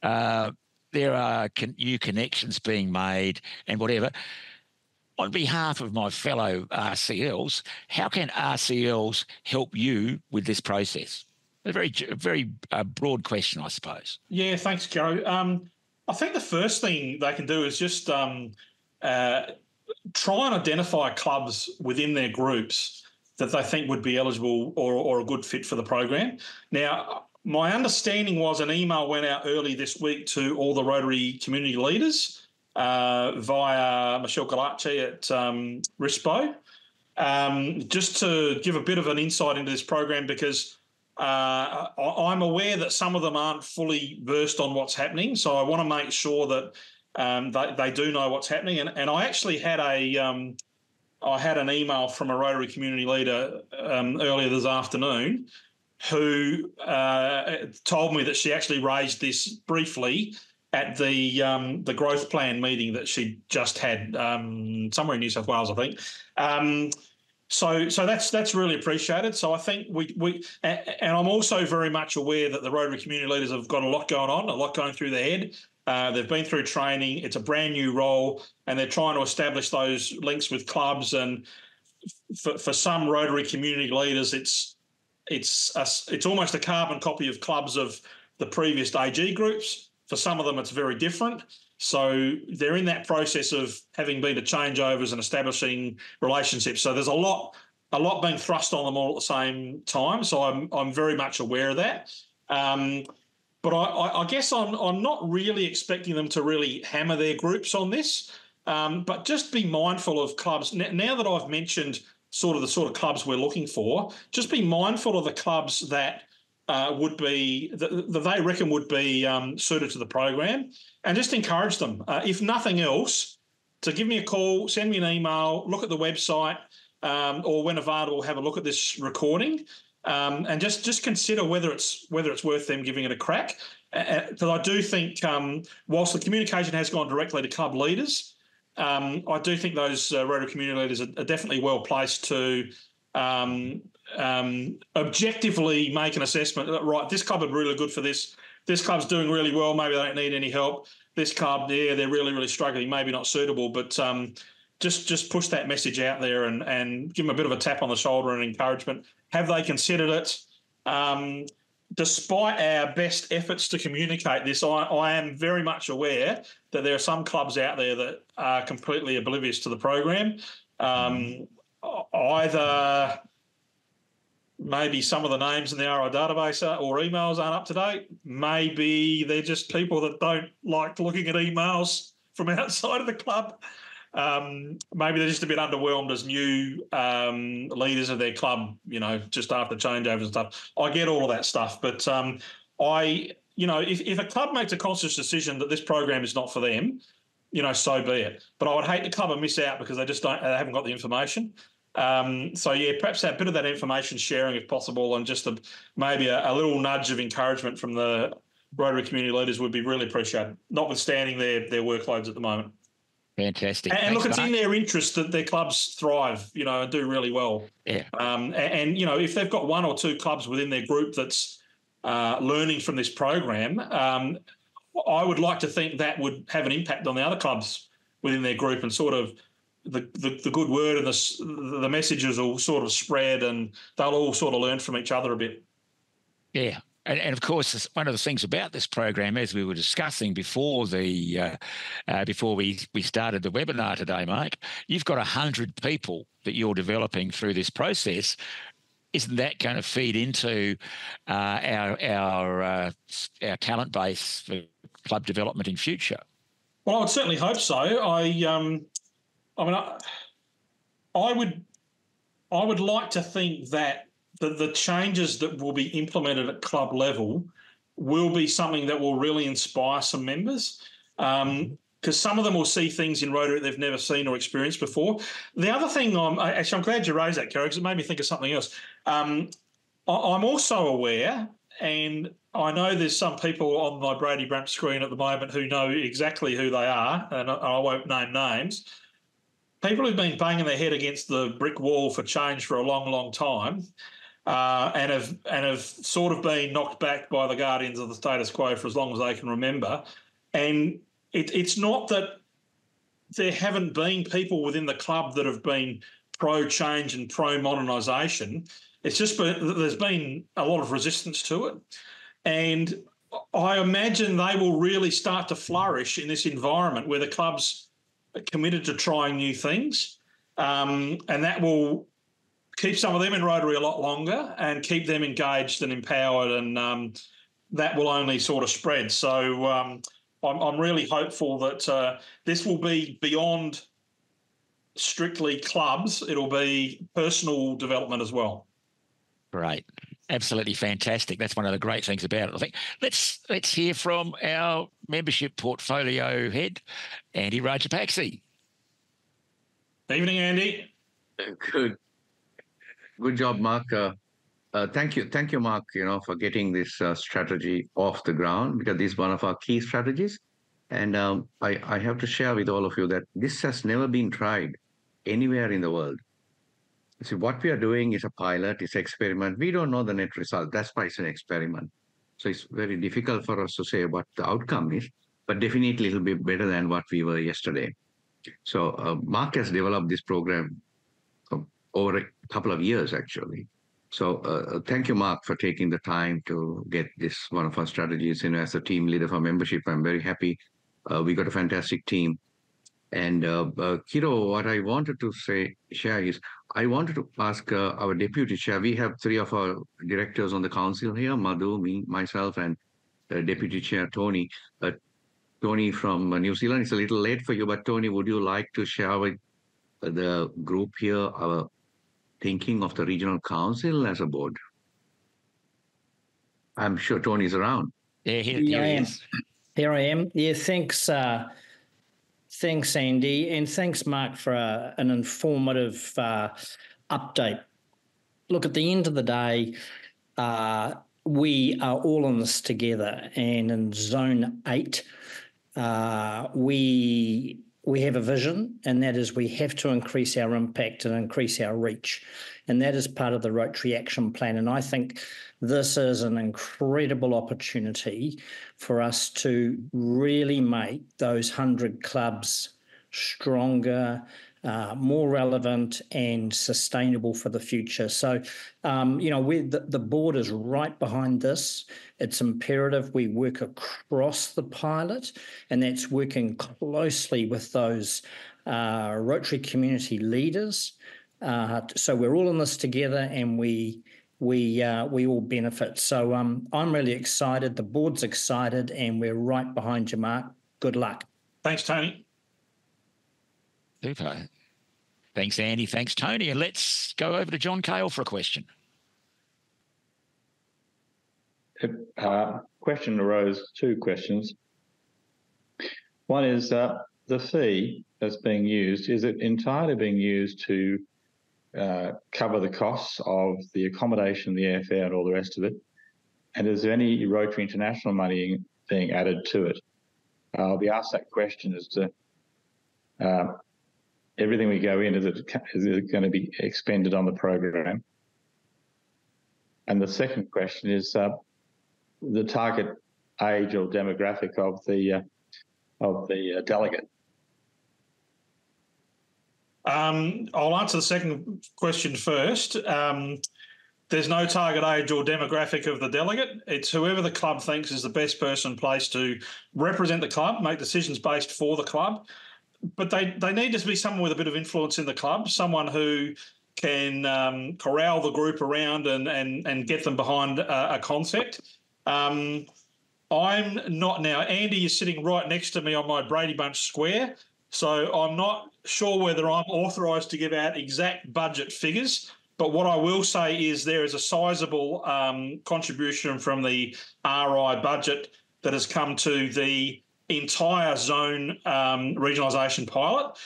there are new connections being made and whatever. On behalf of my fellow RCLs, how can RCLs help you with this process? A very broad question, I suppose. Yeah, thanks, Joe. I think the first thing they can do is just try and identify clubs within their groups that they think would be eligible or a good fit for the program. Now, my understanding was an email went out early this week to all the Rotary community leaders via Michelle Galacci at RISPO, just to give a bit of an insight into this program, because I'm aware that some of them aren't fully versed on what's happening. So I want to make sure that they do know what's happening. And I actually had I had an email from a Rotary community leader earlier this afternoon who told me that she actually raised this briefly at the growth plan meeting that she just had somewhere in New South Wales, I think. So that's really appreciated. So I think and I'm also very much aware that the Rotary community leaders have got a lot going on, a lot going through their head. They've been through training. It's a brand new role, and they're trying to establish those links with clubs. And for some Rotary community leaders, it's almost a carbon copy of clubs of the previous AG groups. For some of them, it's very different. So they're in that process of having been to changeovers and establishing relationships. So there's a lot being thrust on them all at the same time. So I'm very much aware of that. But I guess I'm not really expecting them to really hammer their groups on this. But just be mindful of clubs. Now that I've mentioned the sort of clubs we're looking for, just be mindful of the clubs that that they reckon would be suited to the program, and just encourage them, if nothing else, to give me a call, send me an email, look at the website, or when available, have a look at this recording, and just consider whether it's worth them giving it a crack. Because I do think, whilst the communication has gone directly to club leaders, I do think those Rotary community leaders are definitely well placed to objectively make an assessment that, right, this club are really good for this. This club's doing really well. Maybe they don't need any help. This club, they're really, really struggling. Maybe not suitable, but just push that message out there and give them a bit of a tap on the shoulder and encouragement. Have they considered it? Despite our best efforts to communicate this, I am very much aware that there are some clubs out there that are completely oblivious to the program. Either maybe some of the names in the RI database or emails aren't up to date. Maybe they're just people that don't like looking at emails from outside of the club. Maybe they're just a bit underwhelmed as new leaders of their club, just after changeovers and stuff. I get all of that stuff, but if a club makes a conscious decision that this program is not for them, so be it. But I would hate the club to miss out because they haven't got the information. Perhaps a bit of that information sharing if possible, and just maybe a little nudge of encouragement from the Rotary community leaders would be really appreciated, notwithstanding their workloads at the moment. Fantastic. And look, it's in their interest that their clubs thrive, and do really well. Yeah. If they've got one or two clubs within their group that's learning from this program, I would like to think that would have an impact on the other clubs within their group, and sort of the good word and the messages will sort of spread, and they'll all sort of learn from each other a bit. Yeah. And of course, one of the things about this program, as we were discussing before we started the webinar today, Mike, you've got 100 people that you're developing through this process. Isn't that going to feed into our talent base for club development in future? Well, I would certainly hope so. I would like to think that the changes that will be implemented at club level will be something that will really inspire some members, because some of them will see things in Rotary that they've never seen or experienced before. The other thing, I'm glad you raised that, Kerry, because it made me think of something else. I'm also aware, and I know there's some people on my Brady Bramp screen at the moment who know exactly who they are, and I won't name names. People who've been banging their head against the brick wall for change for a long, long time, and have sort of been knocked back by the guardians of the status quo for as long as they can remember. And it's not that there haven't been people within the club that have been pro-change and pro-modernisation. It's just there's been a lot of resistance to it. And I imagine they will really start to flourish in this environment where the club's committed to trying new things, and that will keep some of them in Rotary a lot longer and keep them engaged and empowered, and that will only sort of spread. So I'm really hopeful that this will be beyond strictly clubs. It'll be personal development as well. Great. Absolutely fantastic. That's one of the great things about it. I think let's hear from our membership portfolio head, Andy Rajapaksi. Evening, Andy. Good job, Mark. Thank you, Mark, for getting this strategy off the ground, because this is one of our key strategies. And I have to share with all of you that this has never been tried anywhere in the world. See, what we are doing is a pilot, it's an experiment. We don't know the net result. That's why it's an experiment. So it's very difficult for us to say what the outcome is, but definitely it'll be better than what we were yesterday. So Mark has developed this program over a couple of years, actually. So thank you, Mark, for taking the time to get this one of our strategies. As a team leader for membership, I'm very happy. We got a fantastic team. And Kiro, what I wanted to share is, I wanted to ask our deputy chair. We have three of our directors on the council here, Madhu, me, myself, and deputy chair, Tony. Tony from New Zealand. It's a little late for you, but Tony, would you like to share with the group here our thinking of the regional council as a board? I'm sure Tony's around. Yeah, here I am. Here I am. Yeah, thanks, Andy, and thanks, Mark, for an informative update. Look, at the end of the day, we are all in this together, and in Zone 8, we have a vision, and that is we have to increase our impact and increase our reach, and that is part of the Rotary Action Plan. And I think this is an incredible opportunity for us to really make those 100 clubs stronger, more relevant and sustainable for the future. So, the board is right behind this. It's imperative we work across the pilot, and that's working closely with those Rotary community leaders. So we're all in this together, and we we all benefit. So I'm really excited. The board's excited, and we're right behind you, Mark. Good luck. Thanks, Tony. Super. Thanks, Andy. Thanks, Tony. And let's go over to John Cale for a question. Question arose, two questions. One is the fee that's being used, is it entirely being used to cover the costs of the accommodation, the airfare and all the rest of it? And is there any Rotary International money being added to it? I'll be asked that question as to everything we go in, is it going to be expended on the program? And the second question is the target age or demographic of the delegate. I'll answer the second question first. There's no target age or demographic of the delegate. It's whoever the club thinks is the best person placed to represent the club, make decisions based for the club. But they need to be someone with a bit of influence in the club, someone who can corral the group around and get them behind a concept. I'm not now. Andy is sitting right next to me on my Brady Bunch square, so I'm not sure whether I'm authorised to give out exact budget figures. But what I will say is there is a sizable contribution from the RI budget that has come to the entire zone regionalisation pilot.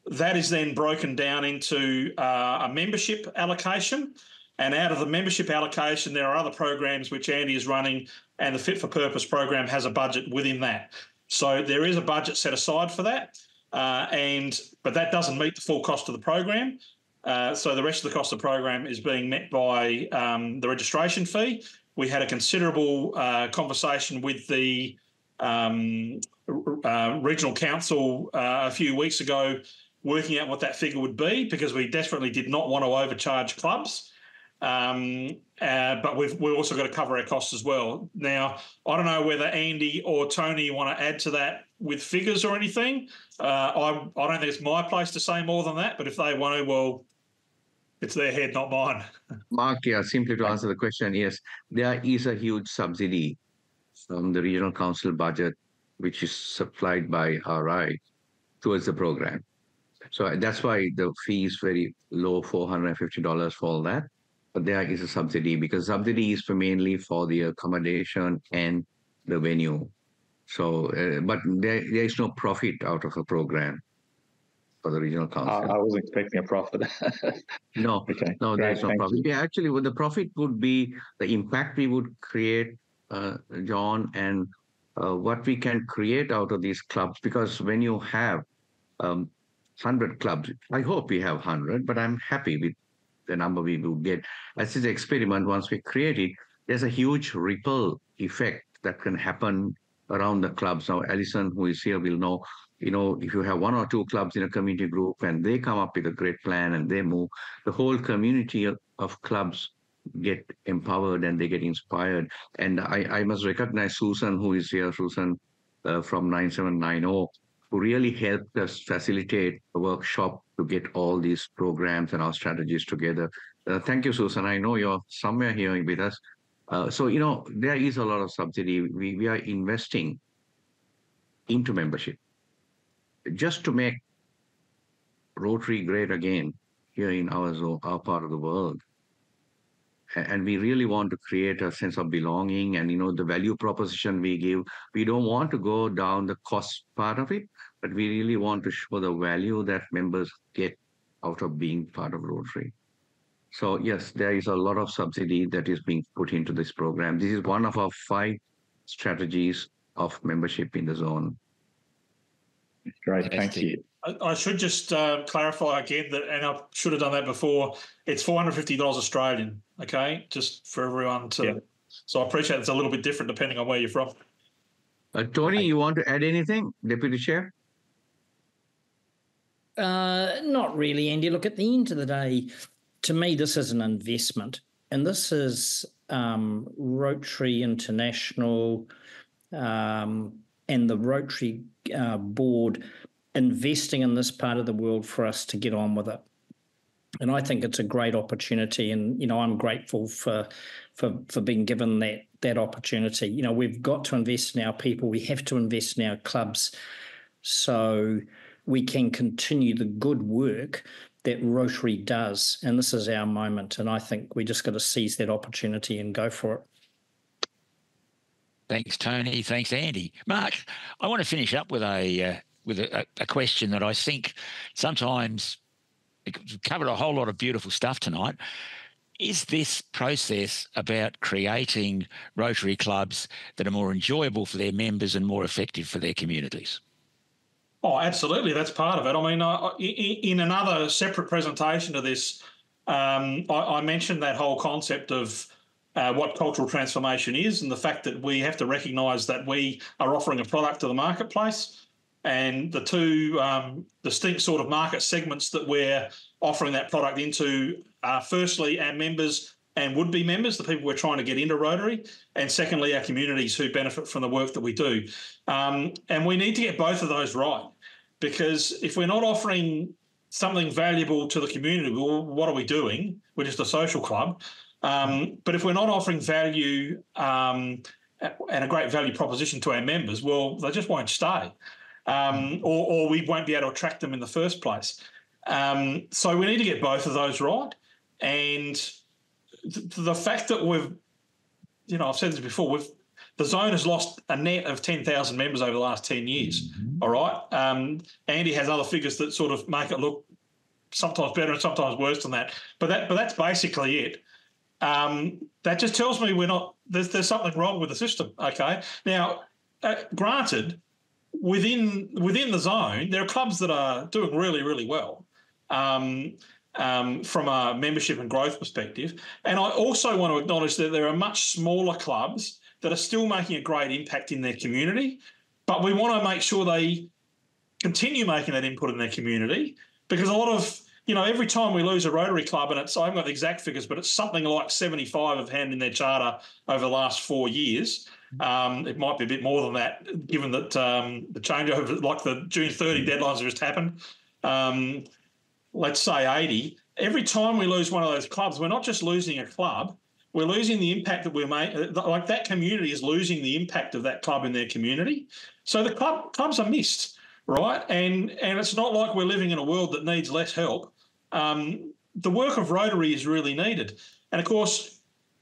That is then broken down into a membership allocation. And out of the membership allocation, there are other programs which Andy is running, and the Fit for Purpose program has a budget within that. So there is a budget set aside for that, but that doesn't meet the full cost of the program. So the rest of the cost of the program is being met by the registration fee. We had a considerable conversation with the regional council a few weeks ago, working out what that figure would be, because we desperately did not want to overcharge clubs. But we've also got to cover our costs as well. Now, I don't know whether Andy or Tony want to add to that with figures or anything. I don't think it's my place to say more than that, but if they want to, well, it's their head, not mine. Mark, yeah, simply to answer the question, yes, there is a huge subsidy from the regional council budget, which is supplied by RI towards the program. So that's why the fee is very low, $450 for all that. But there is a subsidy, because subsidy is mainly for the accommodation and the venue. So, but there is no profit out of the program for the regional council. I was expecting a profit. No, okay. No, there is no profit. Yeah, actually, what the profit would be, the impact we would create, John, and what we can create out of these clubs. Because when you have 100 clubs, I hope we have 100, but I'm happy with the number we will get. As this experiment, once we create it, there's a huge ripple effect that can happen around the clubs. Now, Alison, who is here, will know, if you have 1 or 2 clubs in a community group and they come up with a great plan and they move, the whole community of clubs get empowered and they get inspired. And I must recognize Susan, who is here, Susan from 9790, who really helped us facilitate a workshop to get all these programs and our strategies together. Thank you, Susan. I know you're somewhere here with us. So, there is a lot of subsidy. We are investing into membership just to make Rotary great again here in our part of the world. And we really want to create a sense of belonging and, the value proposition we give. We don't want to go down the cost part of it, but we really want to show the value that members get out of being part of Rotary. So yes, there is a lot of subsidy that is being put into this program. This is one of our 5 strategies of membership in the zone. Great, thank you. I should just clarify again that, and I should have done that before, it's $450 Australian, okay? Just for everyone to... Yeah. So I appreciate it's a little bit different depending on where you're from. Tony, you want to add anything, Deputy Chair? Not really, Andy. Look, at the end of the day, to me, this is an investment, and this is Rotary International and the Rotary board investing in this part of the world for us to get on with it. And I think it's a great opportunity, and I'm grateful for being given that opportunity. We've got to invest in our people. We have to invest in our clubs, so we can continue the good work that Rotary does. And this is our moment, and I think we just got to seize that opportunity and go for it. Thanks, Tony. Thanks, Andy. Mark, I want to finish up with a question that I think sometimes. We've covered a whole lot of beautiful stuff tonight. Is this process about creating Rotary clubs that are more enjoyable for their members and more effective for their communities? Oh, absolutely. That's part of it. I mean, in another separate presentation to this, I mentioned that whole concept of what cultural transformation is, and the fact that we have to recognise that we are offering a product to the marketplace. And the two distinct sort of market segments that we're offering that product into are firstly our members and would-be members, the people we're trying to get into Rotary, and secondly our communities who benefit from the work that we do. And we need to get both of those right, because if we're not offering something valuable to the community, well, what are we doing? We're just a social club. But if we're not offering value and a great value proposition to our members, well, they just won't stay. Or we won't be able to attract them in the first place. So we need to get both of those right. And the fact that I've said this before, the zone has lost a net of 10,000 members over the last 10 years. Mm-hmm. All right. Andy has other figures that sort of make it look sometimes better and sometimes worse than that. But that's basically it. That just tells me there's something wrong with the system. Okay. Now, granted, within the zone, there are clubs that are doing really, really well from a membership and growth perspective. And I also want to acknowledge that there are much smaller clubs that are still making a great impact in their community, but we want to make sure they continue making that input in their community, because a lot of, every time we lose a Rotary club, and I haven't got the exact figures, but it's something like 75 have handed in their charter over the last 4 years. It might be a bit more than that, given that the changeover, like the June 30 deadlines have just happened. Let's say 80. Every time we lose one of those clubs, we're not just losing a club, we're losing the impact that we're making. Like, that community is losing the impact of that club in their community. So the clubs are missed, right? And it's not like we're living in a world that needs less help. The work of Rotary is really needed. And, of course,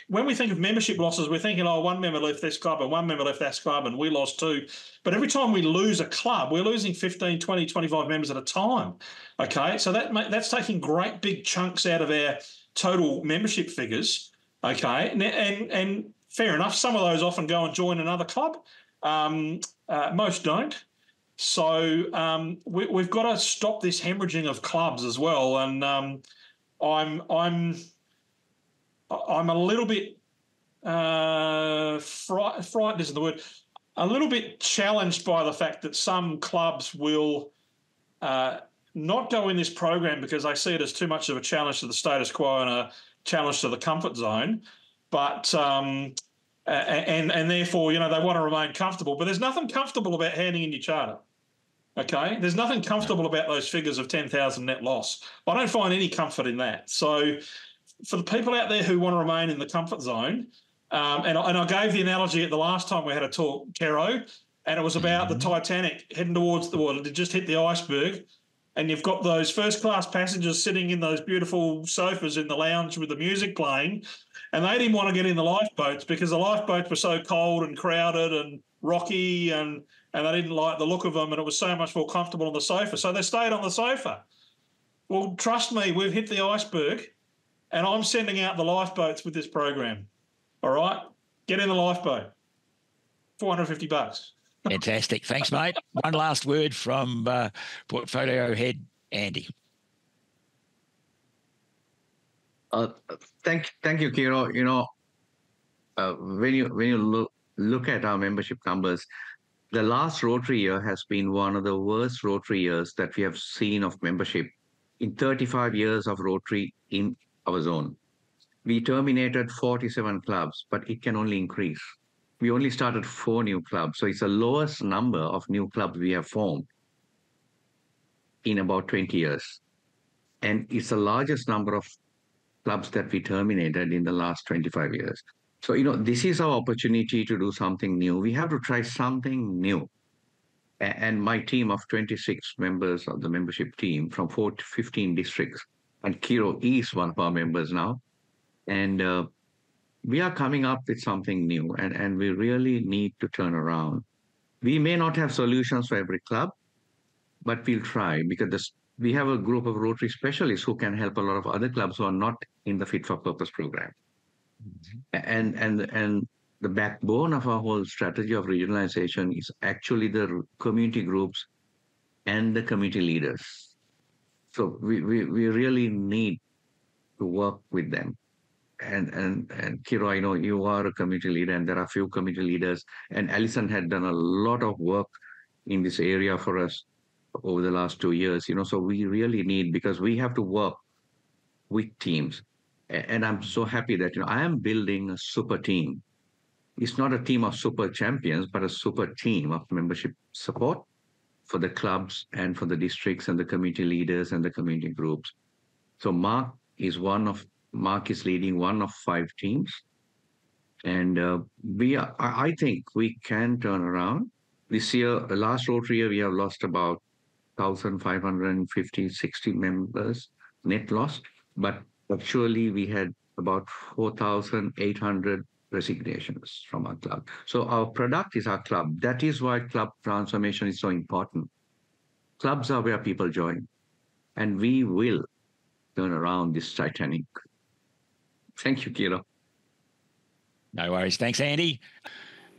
when we think of membership losses, we're thinking, one member left this club and one member left that club and we lost 2. But every time we lose a club, we're losing 15, 20, 25 members at a time, okay? So that's taking great big chunks out of our total membership figures, okay? And fair enough, some of those often go and join another club. Most don't. So we've got to stop this hemorrhaging of clubs as well. And I'm a little bit frightened isn't the word, a little bit challenged by the fact that some clubs will not go in this program because they see it as too much of a challenge to the status quo and a challenge to the comfort zone, but and therefore, they want to remain comfortable. But there's nothing comfortable about handing in your charter. Okay, there's nothing comfortable about those figures of 10,000 net loss. I don't find any comfort in that. So, for the people out there who want to remain in the comfort zone, and I gave the analogy at the last time we had a talk, Kero, and it was about the Titanic heading towards the water. It just hit the iceberg, and you've got those first-class passengers sitting in those beautiful sofas in the lounge with the music playing, and they didn't want to get in the lifeboats because the lifeboats were so cold and crowded and rocky, and they didn't like the look of them, and it was so much more comfortable on the sofa. So they stayed on the sofa. Well, trust me, we've hit the iceberg, and I'm sending out the lifeboats with this program. All right? Get in the lifeboat. $450. Fantastic. Thanks, mate. One last word from Portfolio Head Andy. Thank you, Kiro. When you look at our membership numbers, the last Rotary year has been one of the worst Rotary years that we have seen of membership in 35 years of Rotary in our zone. We terminated 47 clubs, but it can only increase. We only started 4 new clubs. So it's the lowest number of new clubs we have formed in about 20 years. And it's the largest number of clubs that we terminated in the last 25 years. So, this is our opportunity to do something new. We have to try something new. And my team of 26 members of the membership team from 15 districts, and Kiro is one of our members now. And we are coming up with something new, and we really need to turn around. We may not have solutions for every club, but we'll try, because we have a group of Rotary specialists who can help a lot of other clubs who are not in the Fit for Purpose program. And the backbone of our whole strategy of regionalization is actually the community groups and the community leaders. So we really need to work with them. And Kiro, I know you are a community leader, and there are a few community leaders, and Alison had done a lot of work in this area for us over the last 2 years, so we really need, because we have to work with teams. And I'm so happy that, I am building a super team. It's not a team of super champions, but a super team of membership support for the clubs and for the districts and the community leaders and the community groups. So Mark is leading one of 5 teams. And I think we can turn around. This year, the last Rotary year, we have lost about 1,550-60 members net lost, but surely we had about 4,800 resignations from our club. So our product is our club. That is why club transformation is so important. Clubs are where people join, and we will turn around this Titanic. Thank you, Kiro. No worries. Thanks, Andy.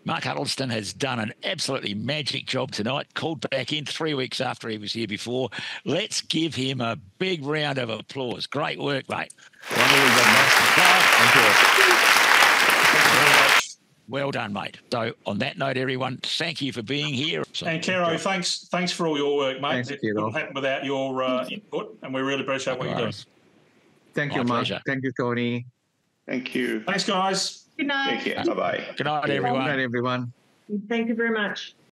Mark Huddleston has done an absolutely magic job tonight, called back in 3 weeks after he was here before. Let's give him a big round of applause. Great work, mate. Well done, mate. So on that note, everyone, thank you for being here. And Kiro, thanks for all your work, mate. Thanks, it wouldn't happen without your input, and we really appreciate what you're doing. Thank you, Mark. Thank you, Tony. Thank you. Thanks, guys. Good night. Take care. Bye-bye. Good night, everyone. Good night, everyone. Thank you very much.